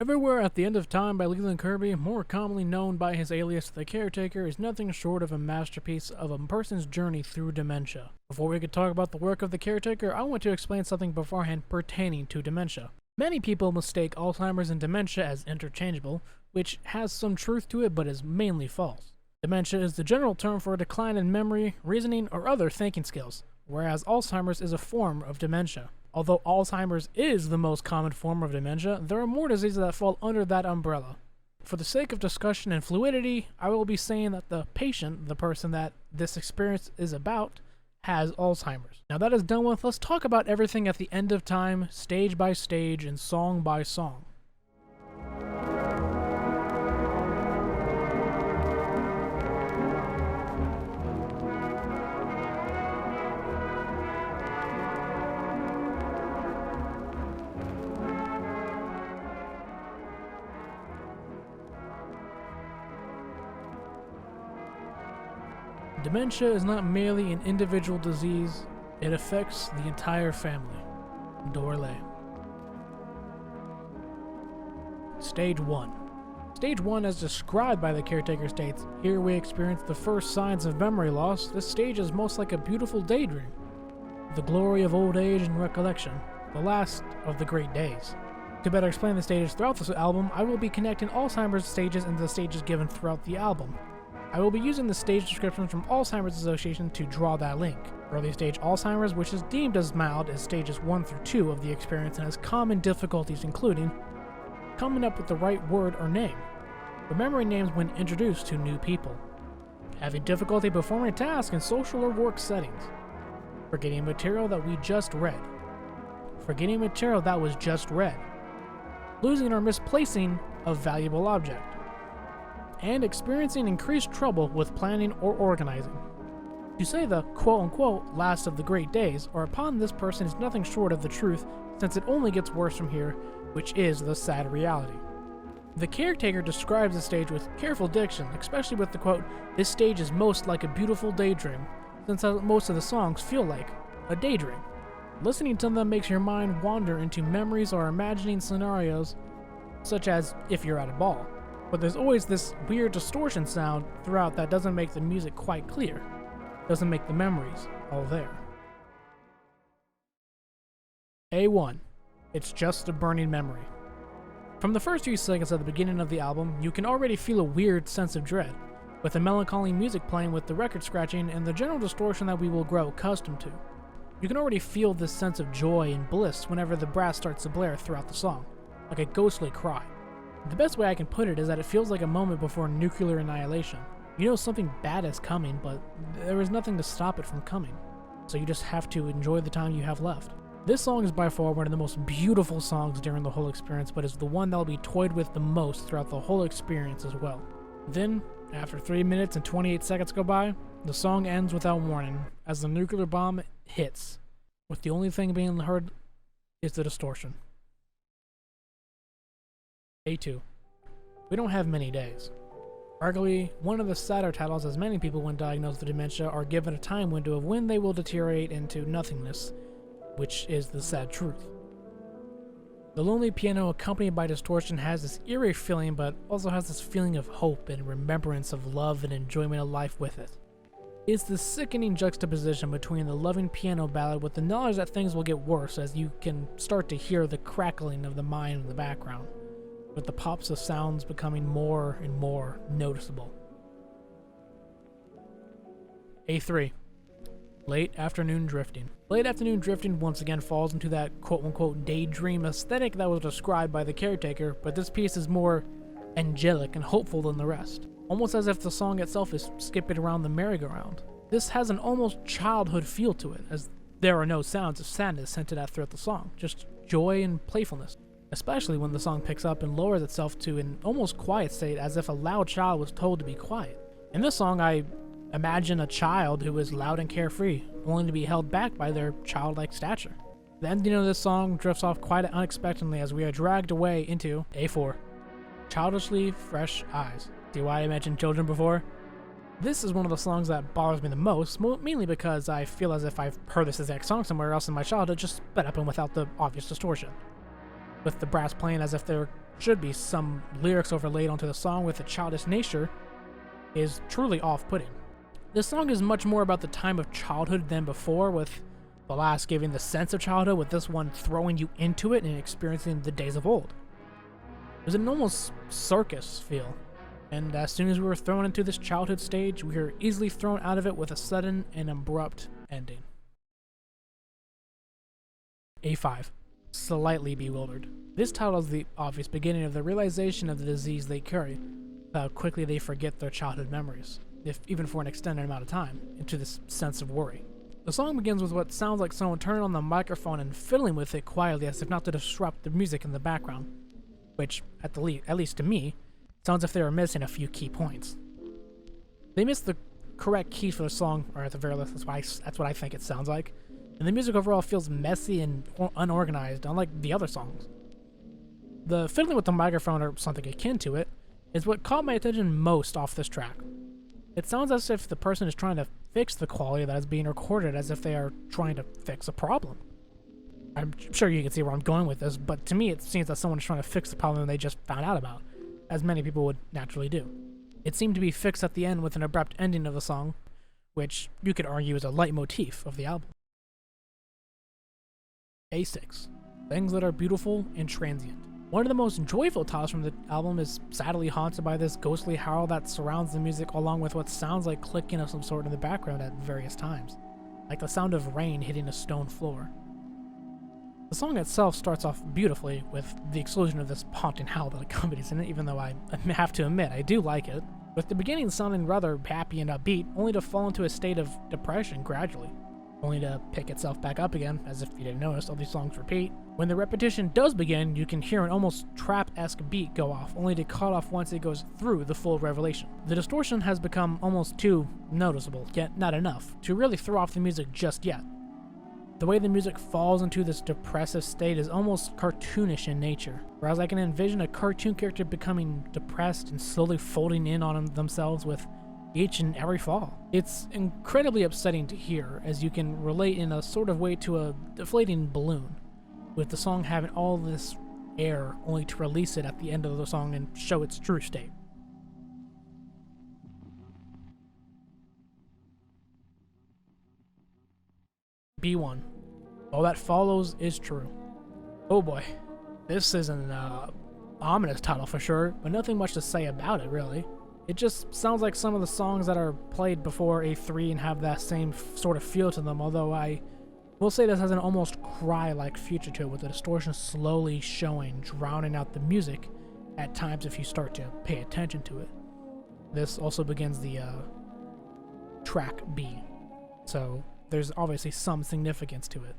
Everywhere at the End of Time by Leland Kirby, more commonly known by his alias The Caretaker, is nothing short of a masterpiece of a person's journey through dementia. Before we could talk about the work of The Caretaker, I want to explain something beforehand pertaining to dementia. Many people mistake Alzheimer's and dementia as interchangeable, which has some truth to it but is mainly false. Dementia is the general term for a decline in memory, reasoning, or other thinking skills, whereas Alzheimer's is a form of dementia. Although Alzheimer's is the most common form of dementia, there are more diseases that fall under that umbrella. For the sake of discussion and fluidity, I will be saying that the patient, the person that this experience is about, has Alzheimer's. Now that is done with, let's talk about everything at the end of time, stage by stage, and song by song. Dementia is not merely an individual disease, it affects the entire family. Dorley. Stage 1. Stage 1, as described by the Caretaker, states, "Here we experience the first signs of memory loss. This stage is most like a beautiful daydream. The glory of old age and recollection, the last of the great days." To better explain the stages throughout this album, I will be connecting Alzheimer's stages into the stages given throughout the album. I will be using the stage descriptions from Alzheimer's Association to draw that link. Early stage Alzheimer's, which is deemed as mild, is stages 1 through 2 of the experience and has common difficulties including coming up with the right word or name, remembering names when introduced to new people, having difficulty performing tasks in social or work settings, forgetting material that we just read, forgetting material that was just read, losing or misplacing a valuable object, and experiencing increased trouble with planning or organizing. To say the quote-unquote last of the great days or upon this person is nothing short of the truth, since it only gets worse from here, which is the sad reality. The Caretaker describes the stage with careful diction, especially with the quote, "This stage is most like a beautiful daydream," since most of the songs feel like a daydream. Listening to them makes your mind wander into memories or imagining scenarios, such as if you're at a ball. But there's always this weird distortion sound throughout that doesn't make the music quite clear, doesn't make the memories all there. A1. It's just a burning memory. From the first few seconds at the beginning of the album, you can already feel a weird sense of dread, with the melancholy music playing with the record scratching and the general distortion that we will grow accustomed to. You can already feel this sense of joy and bliss whenever the brass starts to blare throughout the song, like a ghostly cry. The best way I can put it is that it feels like a moment before nuclear annihilation. You know something bad is coming, but there is nothing to stop it from coming, so you just have to enjoy the time you have left. This song is by far one of the most beautiful songs during the whole experience, but is the one that will be toyed with the most throughout the whole experience as well. Then, after 3 minutes and 28 seconds go by, the song ends without warning, as the nuclear bomb hits, with the only thing being heard is the distortion. A2. We don't have many days. Arguably, one of the sadder titles, as many people when diagnosed with dementia are given a time window of when they will deteriorate into nothingness, which is the sad truth. The lonely piano accompanied by distortion has this eerie feeling, but also has this feeling of hope and remembrance of love and enjoyment of life with it. It's the sickening juxtaposition between the loving piano ballad with the knowledge that things will get worse as you can start to hear the crackling of the mine in the background, with the pops of sounds becoming more and more noticeable. A3. Late afternoon drifting. Late afternoon drifting once again falls into that quote-unquote daydream aesthetic that was described by the Caretaker, but this piece is more angelic and hopeful than the rest, almost as if the song itself is skipping around the merry-go-round. This has an almost childhood feel to it, as there are no sounds of sadness hinted at throughout the song, just joy and playfulness, especially when the song picks up and lowers itself to an almost quiet state, as if a loud child was told to be quiet. In this song, I imagine a child who is loud and carefree, only to be held back by their childlike stature. The ending of this song drifts off quite unexpectedly as we are dragged away into A4. Childishly fresh eyes. See why I mentioned children before? This is one of the songs that bothers me the most, mainly because I feel as if I've heard this exact song somewhere else in my childhood, just sped up and without the obvious distortion, with the brass playing as if they're should be some lyrics overlaid onto the song with a childish nature is truly off-putting. This song is much more about the time of childhood than before, with the last giving the sense of childhood, with this one throwing you into it and experiencing the days of old. There's an almost circus feel, and as soon as we were thrown into this childhood stage, we were easily thrown out of it with a sudden and abrupt ending. A5. Slightly Bewildered. This title is the obvious beginning of the realization of the disease they carry, how quickly they forget their childhood memories, if even for an extended amount of time, into this sense of worry. The song begins with what sounds like someone turning on the microphone and fiddling with it quietly as if not to disrupt the music in the background, which, at least to me, sounds as if they were missing a few key points. They missed the correct key for the song, or at the very least, that's what I think it sounds like, and the music overall feels messy and unorganized, unlike the other songs. The fiddling with the microphone, or something akin to it, is what caught my attention most off this track. It sounds as if the person is trying to fix the quality that is being recorded, as if they are trying to fix a problem. I'm sure you can see where I'm going with this, but to me it seems that someone is trying to fix the problem they just found out about, as many people would naturally do. It seemed to be fixed at the end with an abrupt ending of the song, which you could argue is a leitmotif of the album. A6. Things that are beautiful and transient. One of the most joyful titles from the album is sadly haunted by this ghostly howl that surrounds the music, along with what sounds like clicking of some sort in the background at various times, like the sound of rain hitting a stone floor. The song itself starts off beautifully with the exclusion of this haunting howl that accompanies it, even though I have to admit I do like it, with the beginning sounding rather happy and upbeat, only to fall into a state of depression gradually, only to pick itself back up again, as if you didn't notice. All these songs repeat. When the repetition does begin, you can hear an almost trap-esque beat go off, only to cut off once it goes through the full revelation. The distortion has become almost too noticeable, yet not enough, to really throw off the music just yet. The way the music falls into this depressive state is almost cartoonish in nature, whereas I can envision a cartoon character becoming depressed and slowly folding in on themselves with each and every fall. It's incredibly upsetting to hear, as you can relate in a sort of way to a deflating balloon, with the song having all this air only to release it at the end of the song and show its true state. B1. All that follows is true. Oh boy, this is an ominous title for sure, but nothing much to say about it really. It just sounds like some of the songs that are played before A3 and have that same sort of feel to them, although I will say this has an almost cry-like future to it, with the distortion slowly showing, drowning out the music at times if you start to pay attention to it. This also begins the track B, so there's obviously some significance to it.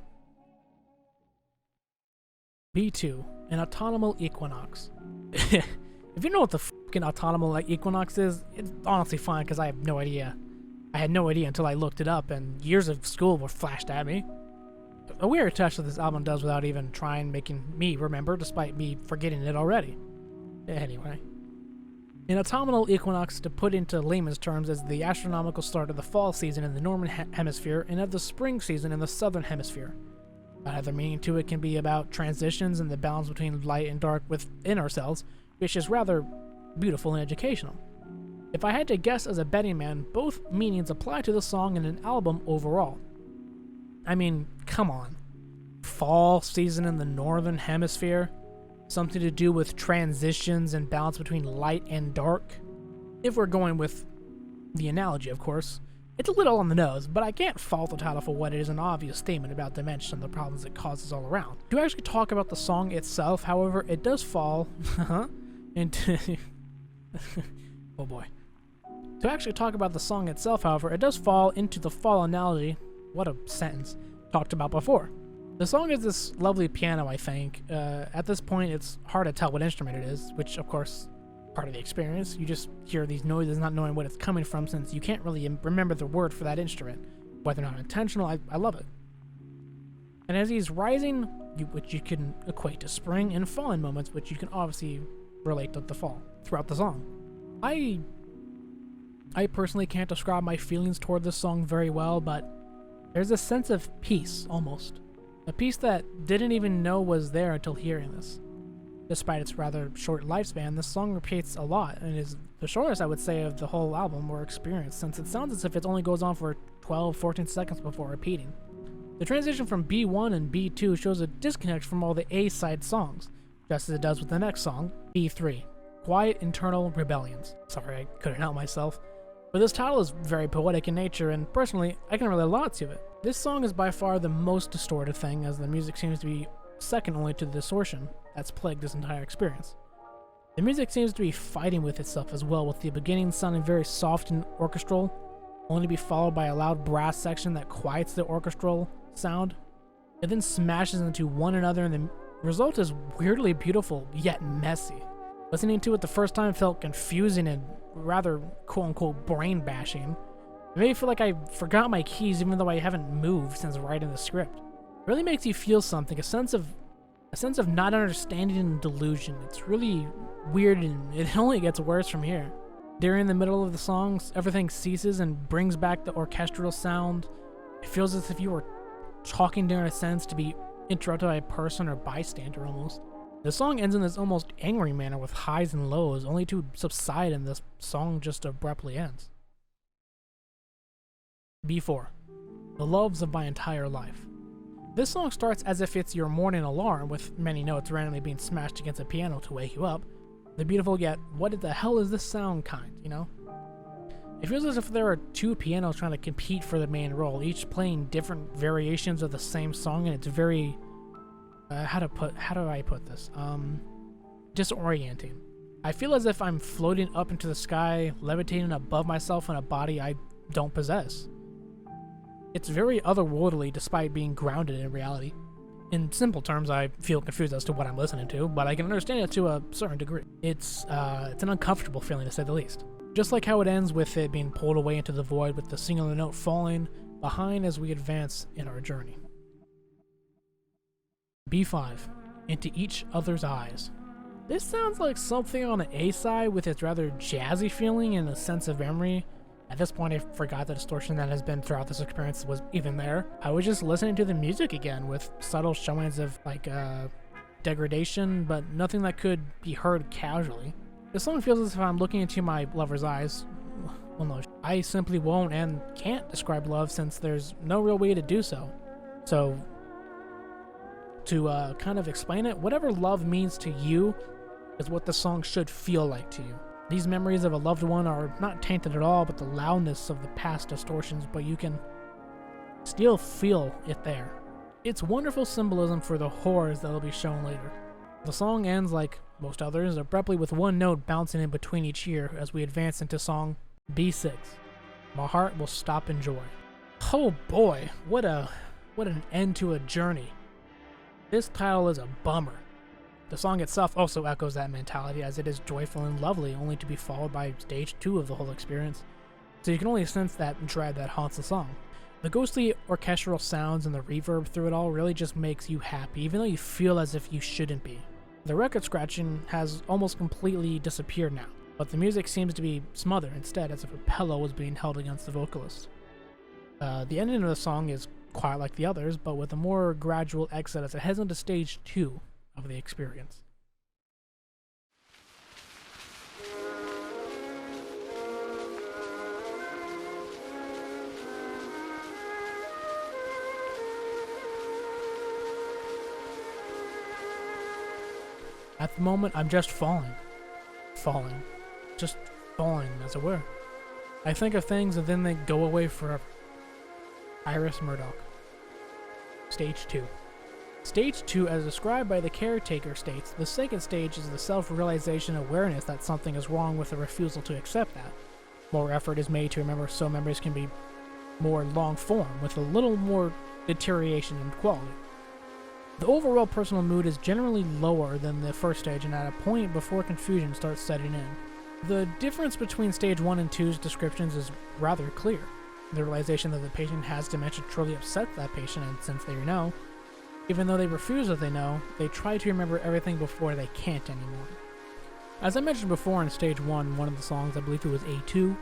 B2, an autumnal equinox. If you know what the fucking autumnal equinox is, it's honestly fine because I have no idea. I had no idea until I looked it up, and years of school were flashed at me. A weird touch that this album does without even trying making me remember, despite me forgetting it already. Anyway. An autumnal equinox, to put into layman's terms, is the astronomical start of the fall season in the northern hemisphere and of the spring season in the southern hemisphere. Another meaning to it can be about transitions and the balance between light and dark within ourselves, which is rather beautiful and educational. If I had to guess as a betting man, both meanings apply to the song and an album overall. I mean, come on. Fall season in the northern hemisphere? Something to do with transitions and balance between light and dark? If we're going with the analogy, of course. It's a little on the nose, but I can't fault the title for what it is, an obvious statement about dimension and the problems it causes all around. To actually talk about the song itself, however, it does fall into... oh boy. To actually talk about the song itself, however, it does fall into the fall analogy, what a sentence, talked about before. The song is this lovely piano, I think. At this point, it's hard to tell what instrument it is, which, of course, part of the experience. You just hear these noises not knowing what it's coming from, since you can't really remember the word for that instrument. Whether or not intentional, I love it. And as he's rising, which you can equate to spring, and falling moments, which you can obviously relate to the fall throughout the song. I personally can't describe my feelings toward this song very well, but there's a sense of peace, almost. A peace that didn't even know was there until hearing this. Despite its rather short lifespan, this song repeats a lot and is the shortest, I would say, of the whole album or experience, since it sounds as if it only goes on for 12-14 seconds before repeating. The transition from B1 and B2 shows a disconnect from all the A-side songs, just as it does with the next song, B3, Quiet Internal Rebellions. Sorry, I couldn't help myself. But this title is very poetic in nature, and personally, I can relate a lot to it. This song is by far the most distorted thing, as the music seems to be second only to the distortion that's plagued this entire experience. The music seems to be fighting with itself as well, with the beginning sounding very soft and orchestral, only to be followed by a loud brass section that quiets the orchestral sound. It then smashes into one another, and the result is weirdly beautiful, yet messy. Listening to it the first time felt confusing and rather quote-unquote brain-bashing. It made me feel like I forgot my keys even though I haven't moved since writing the script. It really makes you feel something, a sense of not understanding and delusion. It's really weird, and it only gets worse from here. During the middle of the songs, everything ceases and brings back the orchestral sound. It feels as if you were talking during a sentence to be interrupted by a person or bystander almost. The song ends in this almost angry manner with highs and lows, only to subside and the song just abruptly ends. B4. The Loves of My Entire Life. This song starts as if it's your morning alarm, with many notes randomly being smashed against a piano to wake you up. The beautiful yet, what the hell is this sound kind, you know? It feels as if there are two pianos trying to compete for the main role, each playing different variations of the same song, and it's very, how do I put this? Disorienting. I feel as if I'm floating up into the sky, levitating above myself in a body I don't possess. It's very otherworldly despite being grounded in reality. In simple terms, I feel confused as to what I'm listening to, but I can understand it to a certain degree. It's an uncomfortable feeling, to say the least. Just like how it ends with it being pulled away into the void with the singular note falling behind as we advance in our journey. B5. Into Each Other's Eyes. This sounds like something on the A side with its rather jazzy feeling and a sense of memory. At this point, I forgot the distortion that has been throughout this experience was even there. I was just listening to the music again with subtle showings of degradation, but nothing that could be heard casually. The song feels as if I'm looking into my lover's eyes. Well, no, I simply won't and can't describe love since there's no real way to do so. So, to kind of explain it, whatever love means to you is what the song should feel like to you. These memories of a loved one are not tainted at all with the loudness of the past distortions, but you can still feel it there. It's wonderful symbolism for the horrors that will be shown later. The song ends, like most others, abruptly with one note bouncing in between each year as we advance into song B6. My heart will stop in joy. Oh boy, what an end to a journey. This title is a bummer. The song itself also echoes that mentality, as it is joyful and lovely, only to be followed by stage 2 of the whole experience. So you can only sense that dread that haunts the song. The ghostly orchestral sounds and the reverb through it all really just makes you happy, even though you feel as if you shouldn't be. The record scratching has almost completely disappeared now, but the music seems to be smothered instead, as if a pillow was being held against the vocalist. The ending of the song is quiet like the others, but with a more gradual exit as it heads into stage 2 of the experience. At the moment, I'm just falling, just falling, as it were. I think of things and then they go away forever. Iris Murdoch. Stage 2. Stage 2, as described by the caretaker, states, the second stage is the self-realization awareness that something is wrong with a refusal to accept that. More effort is made to remember so memories can be more long-form, with a little more deterioration in quality. The overall personal mood is generally lower than the first stage and at a point before confusion starts setting in. The difference between stage 1 and 2's descriptions is rather clear. The realization that the patient has dementia truly upsets that patient, and since they know, even though they refuse what they know, they try to remember everything before they can't anymore. As I mentioned before in stage 1, one of the songs, I believe it was A2,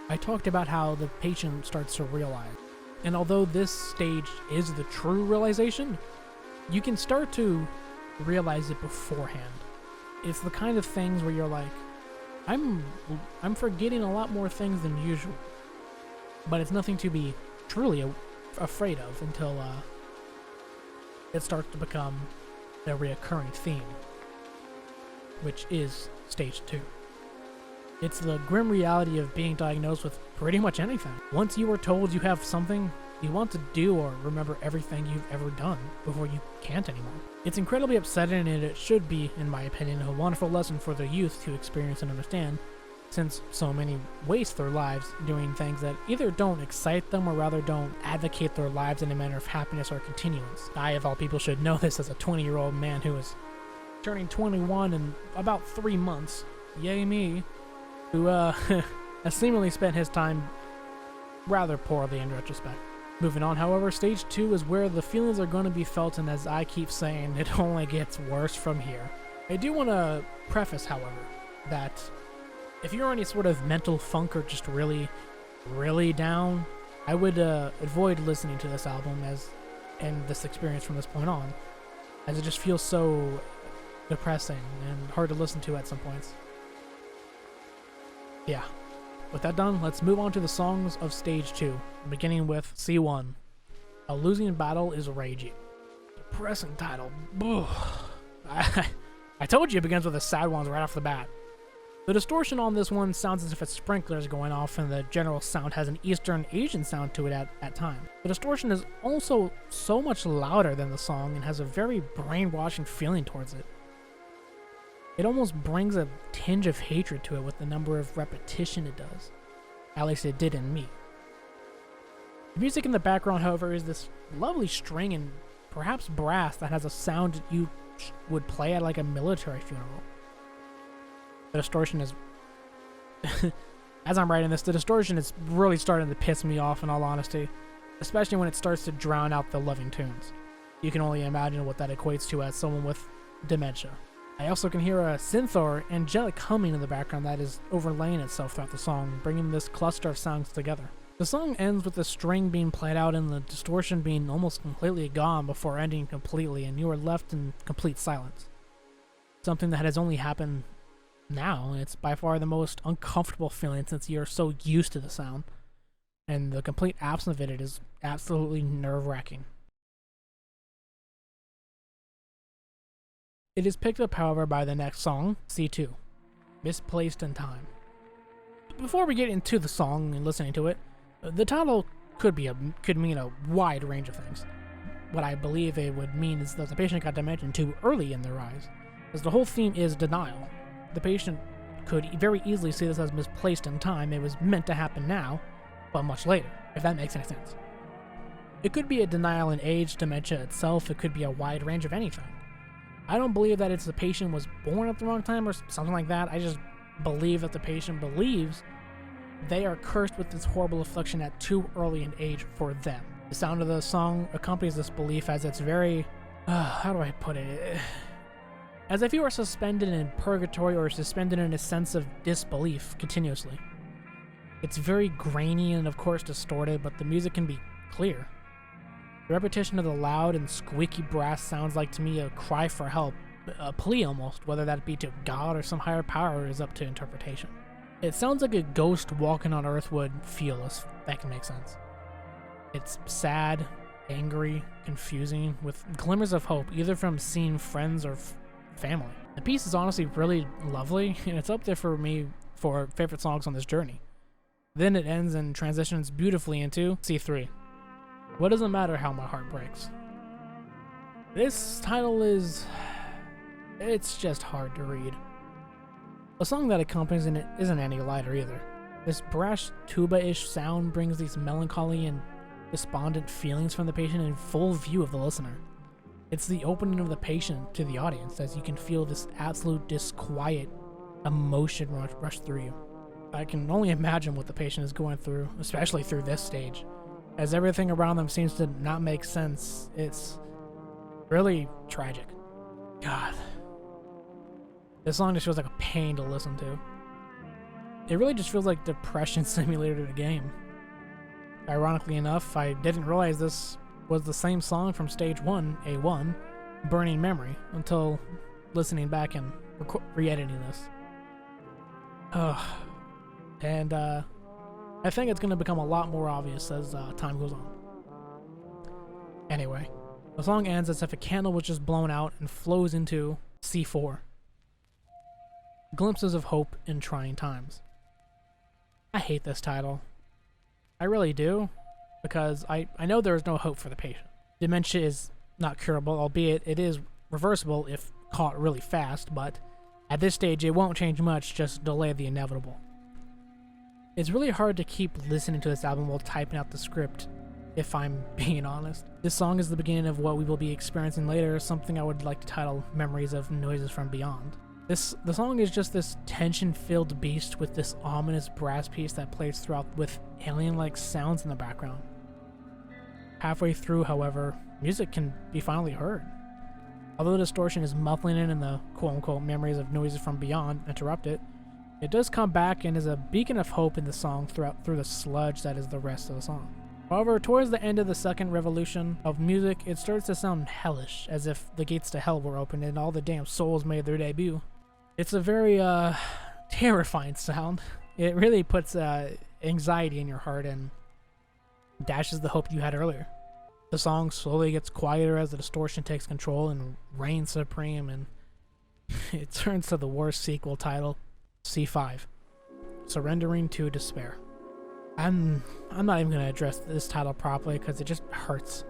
I talked about how the patient starts to realize. And although this stage is the true realization, you can start to realize it beforehand. it's the kind of things where you're like, I'm forgetting a lot more things than usual, but it's nothing to be truly afraid of until it starts to become a reoccurring theme, which is stage 2. It's the grim reality of being diagnosed with pretty much anything. Once you are told you have something, you want to do or remember everything you've ever done before you can't anymore. It's incredibly upsetting, and it should be, in my opinion, a wonderful lesson for the youth to experience and understand, since so many waste their lives doing things that either don't excite them or rather don't advocate their lives in a manner of happiness or continuance. I, of all people, should know this as a 20-year-old man who is turning 21 in about 3 months. Yay me. Who has seemingly spent his time rather poorly in retrospect. Moving on, however, stage 2 is where the feelings are going to be felt, and as I keep saying, it only gets worse from here. I do want to preface, however, that if you're in any sort of mental funk or just really, really down, I would avoid listening to this album and this experience from this point on, as it just feels so depressing and hard to listen to at some points. Yeah. With that done, let's move on to the songs of Stage 2, beginning with C1. A Losing Battle is Raging. Depressing title. I told you it begins with the sad ones right off the bat. The distortion on this one sounds as if a sprinkler is going off, and the general sound has an Eastern Asian sound to it at times. The distortion is also so much louder than the song and has a very brainwashing feeling towards it. It almost brings a tinge of hatred to it with the number of repetition it does. At least it did in me. The music in the background, however, is this lovely string and perhaps brass that has a sound you would play at like a military funeral. The distortion is... As I'm writing this, the distortion is really starting to piss me off, in all honesty. Especially when it starts to drown out the loving tunes. You can only imagine what that equates to as someone with dementia. I also can hear a synth or angelic humming in the background that is overlaying itself throughout the song, bringing this cluster of sounds together. The song ends with the string being played out and the distortion being almost completely gone before ending completely, and you are left in complete silence. Something that has only happened now, and it's by far the most uncomfortable feeling since you're so used to the sound, and the complete absence of it is absolutely nerve-wracking. It is picked up, however, by the next song, C2, Misplaced in Time. Before we get into the song and listening to it, the title could mean a wide range of things. What I believe it would mean is that the patient got dementia too early in their rise, as the whole theme is denial. The patient could very easily see this as misplaced in time. It was meant to happen now, but much later, if that makes any sense. It could be a denial in age, dementia itself. It could be a wide range of anything. I don't believe that it's the patient was born at the wrong time or something like that. I just believe that the patient believes they are cursed with this horrible affliction at too early an age for them. The sound of the song accompanies this belief as it's very... how do I put it? As if you are suspended in purgatory or suspended in a sense of disbelief continuously. It's very grainy and of course distorted, but the music can be clear. The repetition of the loud and squeaky brass sounds like to me a cry for help, a plea almost, whether that be to God or some higher power is up to interpretation. It sounds like a ghost walking on Earth would feel, if that can make sense. It's sad, angry, confusing, with glimmers of hope, either from seeing friends or family. The piece is honestly really lovely, and it's up there for me for favorite songs on this journey. Then it ends and transitions beautifully into C3. What does it matter how my heart breaks? This title it's just hard to read. The song that accompanies it isn't any lighter either. This brass tuba-ish sound brings these melancholy and despondent feelings from the patient in full view of the listener. It's the opening of the patient to the audience, as you can feel this absolute disquiet emotion rush through you. I can only imagine what the patient is going through, especially through this stage, as everything around them seems to not make sense. It's really tragic. God. This song just feels like a pain to listen to. It really just feels like depression simulated in a game. Ironically enough, I didn't realize this was the same song from Stage 1, A1, Burning Memory, until listening back and re-editing this. Ugh. And I think it's going to become a lot more obvious as time goes on. Anyway, the song ends as if a candle was just blown out and flows into C4. Glimpses of hope in trying times. I hate this title. I really do, because I know there is no hope for the patient. Dementia is not curable, albeit it is reversible if caught really fast, but at this stage it won't change much, just delay the inevitable. It's really hard to keep listening to this album while typing out the script, if I'm being honest. This song is the beginning of what we will be experiencing later, something I would like to title Memories of Noises from Beyond. The song is just this tension-filled beast with this ominous brass piece that plays throughout with alien-like sounds in the background. Halfway through, however, music can be finally heard. Although the distortion is muffling in and the quote-unquote memories of noises from beyond interrupt it, it does come back and is a beacon of hope in the song through the sludge that is the rest of the song. However, towards the end of the second revolution of music, it starts to sound hellish, as if the gates to hell were opened and all the damn souls made their debut. It's a very terrifying sound. It really puts anxiety in your heart and dashes the hope you had earlier. The song slowly gets quieter as the distortion takes control and reigns supreme, and it turns to the worst sequel title, C5, Surrendering to Despair. I'm not even going to address this title properly because it just hurts.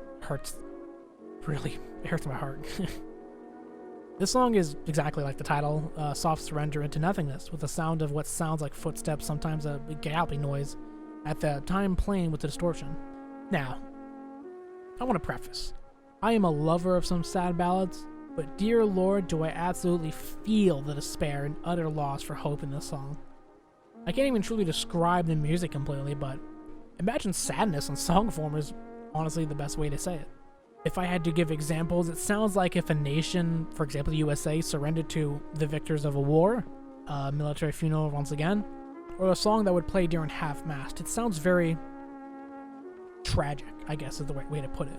Really, it hurts my heart. This song is exactly like the title, soft surrender into nothingness, with the sound of what sounds like footsteps, sometimes a galloping noise, at the time playing with the distortion. Now, I want to preface, I am a lover of some sad ballads, but dear Lord, do I absolutely feel the despair and utter loss for hope in this song. I can't even truly describe the music completely, but imagine sadness in song form is honestly the best way to say it. If I had to give examples, it sounds like if a nation, for example the USA, surrendered to the victors of a war, a military funeral once again, or a song that would play during half-mast. It sounds very tragic, I guess is the right way to put it.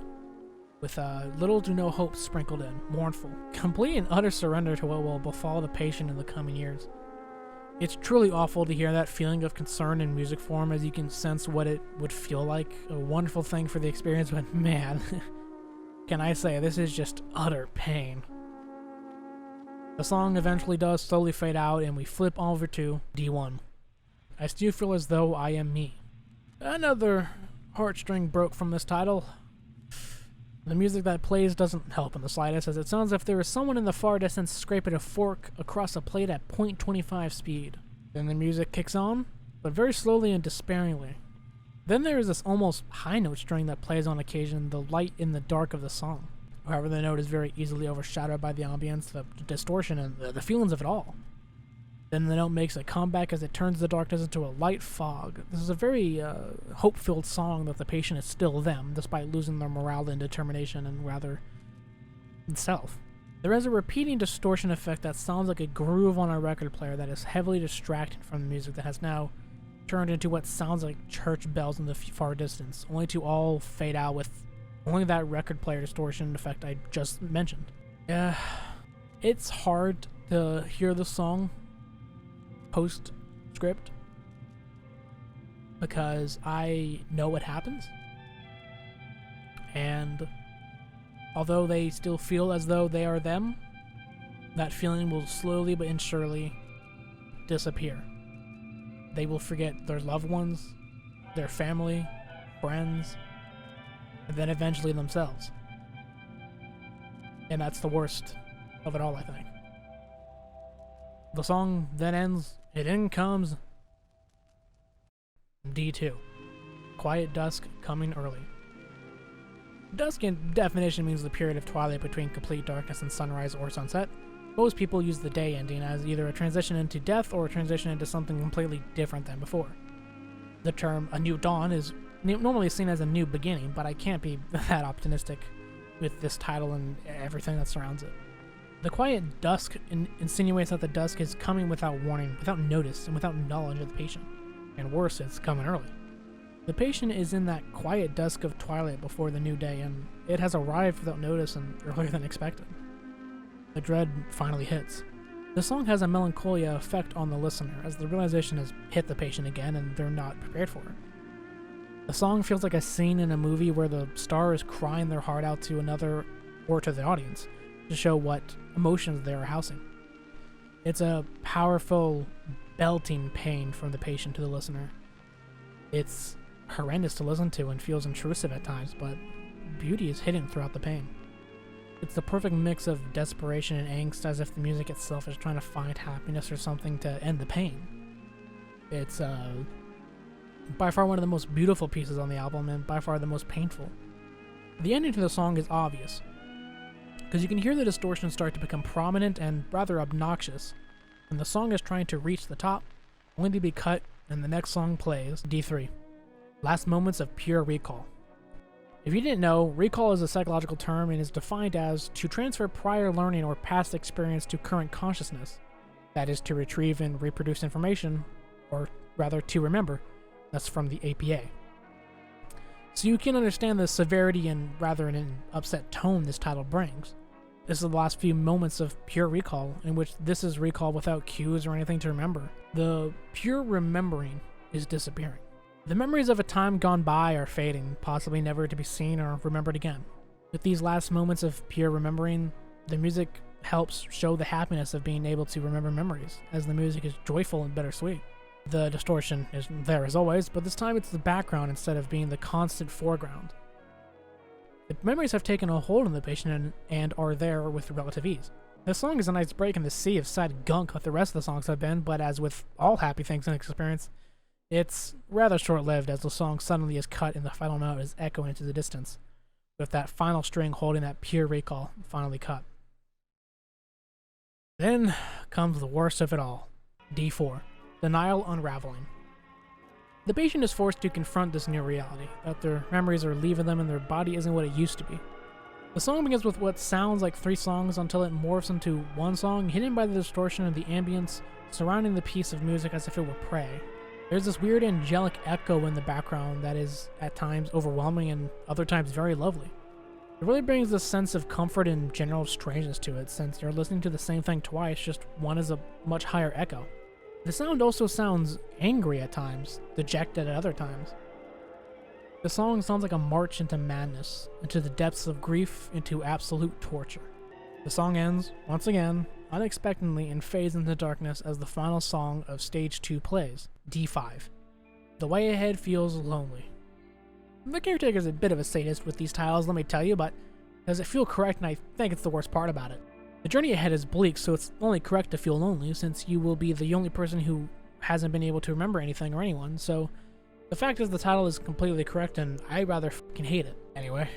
With little to no hope sprinkled in, mournful, complete and utter surrender to what will befall the patient in the coming years. It's truly awful to hear that feeling of concern in music form, as you can sense what it would feel like. A wonderful thing for the experience, but man, can I say, this is just utter pain. The song eventually does slowly fade out, and we flip over to D1. I still feel as though I am me. Another heartstring broke from this title. The music that plays doesn't help in the slightest, as it sounds as if there is someone in the far distance scraping a fork across a plate at .25 speed. Then the music kicks on, but very slowly and despairingly. Then there is this almost high note string that plays on occasion, the light in the dark of the song. However, the note is very easily overshadowed by the ambience, the distortion, and the feelings of it all. Then the note makes a comeback as it turns the darkness into a light fog. This is a very hope-filled song that the patient is still them, despite losing their morale and determination and rather self. There is a repeating distortion effect that sounds like a groove on a record player that is heavily distracting from the music that has now turned into what sounds like church bells in the far distance, only to all fade out with only that record player distortion effect I just mentioned. It's hard to hear the song post-script because I know what happens, and although they still feel as though they are them, that feeling will slowly but surely disappear. They will forget their loved ones, their family, friends, and then eventually themselves. And that's the worst of it all, I think. The song then ends, and in comes D2. Quiet dusk coming early. Dusk in definition means the period of twilight between complete darkness and sunrise or sunset. Most people use the day ending as either a transition into death or a transition into something completely different than before. The term a new dawn is normally seen as a new beginning, but I can't be that optimistic with this title and everything that surrounds it. The quiet dusk insinuates that the dusk is coming without warning, without notice, and without knowledge of the patient. And worse, it's coming early. The patient is in that quiet dusk of twilight before the new day, and it has arrived without notice and earlier than expected. The dread finally hits. The song has a melancholia effect on the listener, as the realization has hit the patient again and they're not prepared for it. The song feels like a scene in a movie where the star is crying their heart out to another or to the audience to show what emotions they are housing. It's a powerful, belting pain from the patient to the listener. It's horrendous to listen to and feels intrusive at times, but beauty is hidden throughout the pain. It's the perfect mix of desperation and angst, as if the music itself is trying to find happiness or something to end the pain. It's by far one of the most beautiful pieces on the album, and by far the most painful. The ending to the song is obvious, because you can hear the distortion start to become prominent and rather obnoxious, and the song is trying to reach the top, only to be cut, and the next song plays, D3. Last moments of pure recall. If you didn't know, recall is a psychological term and is defined as to transfer prior learning or past experience to current consciousness. That is, to retrieve and reproduce information, or rather, to remember. That's from the APA. So you can understand the severity and rather an upset tone this title brings. This is the last few moments of pure recall, in which this is recall without cues or anything to remember. The pure remembering is disappearing. The memories of a time gone by are fading, possibly never to be seen or remembered again. With these last moments of pure remembering, the music helps show the happiness of being able to remember memories, as the music is joyful and bittersweet. The distortion is there as always, but this time it's the background instead of being the constant foreground. The memories have taken a hold on the patient and are there with relative ease. The song is a nice break in the sea of sad gunk that the rest of the songs have been, but as with all happy things in experience, it's rather short-lived, as the song suddenly is cut and the final note is echoing into the distance, with that final string holding that pure recall finally cut. Then comes the worst of it all, D4, denial unraveling. The patient is forced to confront this new reality, that their memories are leaving them and their body isn't what it used to be. The song begins with what sounds like 3 songs until it morphs into one song, hidden by the distortion of the ambience surrounding the piece of music as if it were prey. There's this weird angelic echo in the background that is at times overwhelming and other times very lovely. It really brings this sense of comfort and general strangeness to it, since you're listening to the same thing twice, just one is a much higher echo. The sound also sounds angry at times, dejected at other times. The song sounds like a march into madness, into the depths of grief, into absolute torture. The song ends, once again, unexpectedly, and fades into darkness as the final song of Stage 2 plays, D5. The way ahead feels lonely. The caretaker is a bit of a sadist with these titles, let me tell you, but does it feel correct, and I think it's the worst part about it. The journey ahead is bleak, so it's only correct to feel lonely, since you will be the only person who hasn't been able to remember anything or anyone, so the fact is the title is completely correct, and I rather f***ing hate it. Anyway,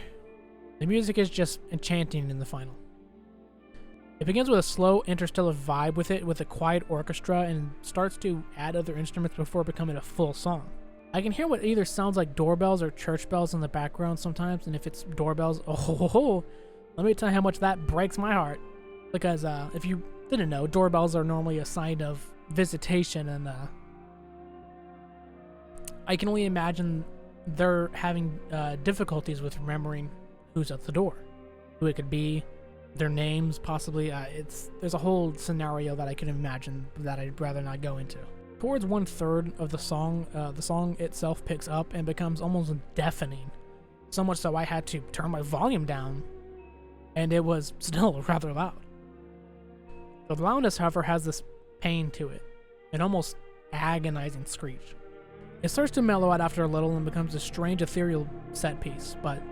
the music is just enchanting in the final. It begins with a slow interstellar vibe with a quiet orchestra, and starts to add other instruments before becoming a full song. I can hear what either sounds like doorbells or church bells in the background sometimes, and if it's doorbells, let me tell you how much that breaks my heart. Because if you didn't know, doorbells are normally a sign of visitation, and I can only imagine they're having difficulties with remembering who's at the door, who it could be, their names possibly. There's a whole scenario that I can imagine that I'd rather not go into. Towards 1/3 of the song itself picks up and becomes almost deafening, so much so I had to turn my volume down, and it was still rather loud. The loudness, however, has this pain to it, an almost agonizing screech. It starts to mellow out after a little and becomes a strange ethereal set piece, but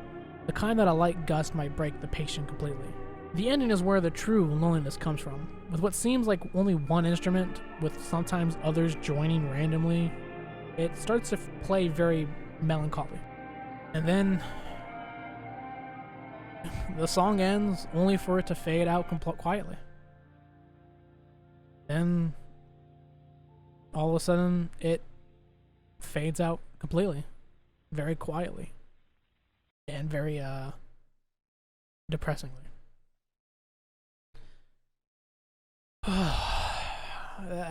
the kind that a light gust might break the patient completely. The ending is where the true loneliness comes from, with what seems like only one instrument, with sometimes others joining randomly. It starts to play very melancholy. And then the song ends, only for it to fade out quietly. Then all of a sudden it fades out completely, very quietly, and very depressingly.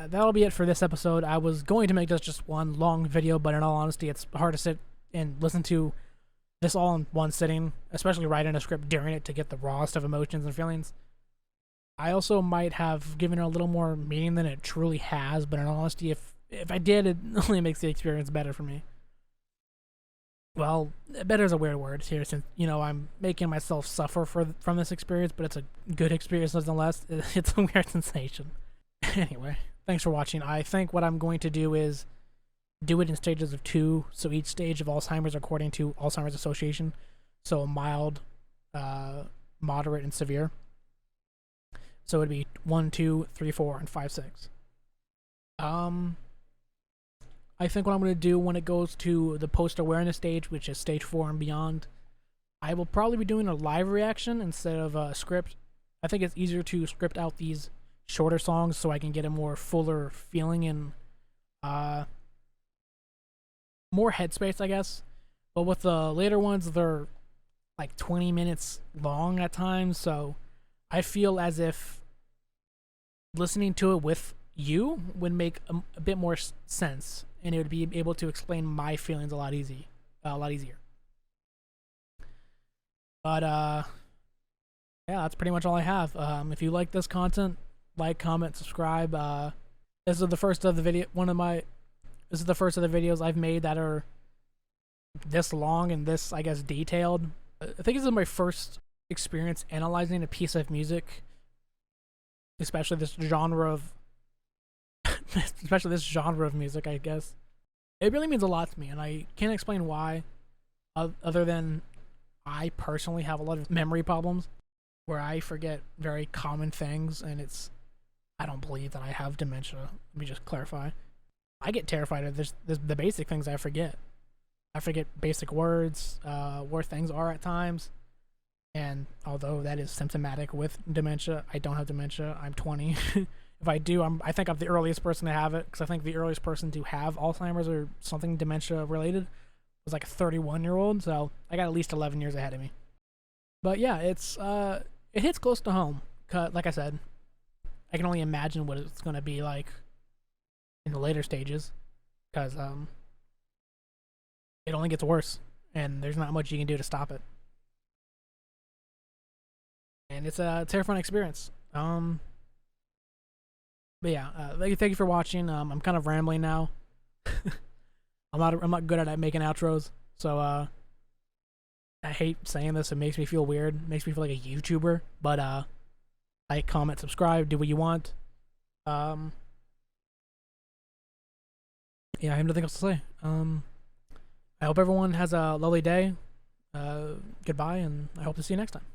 That'll be it for this episode. I was going to make this just one long video, but in all honesty, it's hard to sit and listen to this all in one sitting, especially writing a script during it to get the rawest of emotions and feelings. I also might have given it a little more meaning than it truly has, but in all honesty, if I did, it only makes the experience better for me. Well, better is a weird word here, since I'm making myself suffer from this experience, but it's a good experience nonetheless. It's a weird sensation. Anyway, thanks for watching. I think what I'm going to do is do it in stages of 2, so each stage of Alzheimer's according to Alzheimer's Association. So mild, moderate, and severe. So it'd be 1, 2, 3, 4, and 5, 6. I think what I'm going to do when it goes to the post-awareness stage, which is stage 4 and beyond, I will probably be doing a live reaction instead of a script. I think it's easier to script out these shorter songs so I can get a more fuller feeling and more headspace, I guess. But with the later ones, they're like 20 minutes long at times, so I feel as if listening to it with you would make a bit more sense, and it would be able to explain my feelings a lot easier. But yeah, that's pretty much all I have. If you like this content, like, comment, subscribe. This is the first of the video. This is the first of the videos I've made that are this long and this, I guess, detailed. I think this is my first experience analyzing a piece of music, especially this genre of music, I guess. It really means a lot to me, and I can't explain why, other than I personally have a lot of memory problems where I forget very common things, and I don't believe that I have dementia. Let me just clarify. I get terrified of the basic things I forget. I forget basic words, where things are at times. And although that is symptomatic with dementia, I don't have dementia. I'm 20. If I do, I think I'm the earliest person to have it, because I think the earliest person to have Alzheimer's or something dementia related was like a 31-year-old. So I got at least 11 years ahead of me. But yeah, it hits close to home. Like I said, I can only imagine what it's gonna be like in the later stages, because it only gets worse, and there's not much you can do to stop it. And it's a terrifying experience. But yeah, thank you for watching. I'm kind of rambling now. I'm not good at making outros, so I hate saying this. It makes me feel weird. It makes me feel like a YouTuber. But like, comment, subscribe, do what you want. Yeah, I have nothing else to say. I hope everyone has a lovely day. Goodbye, and I hope to see you next time.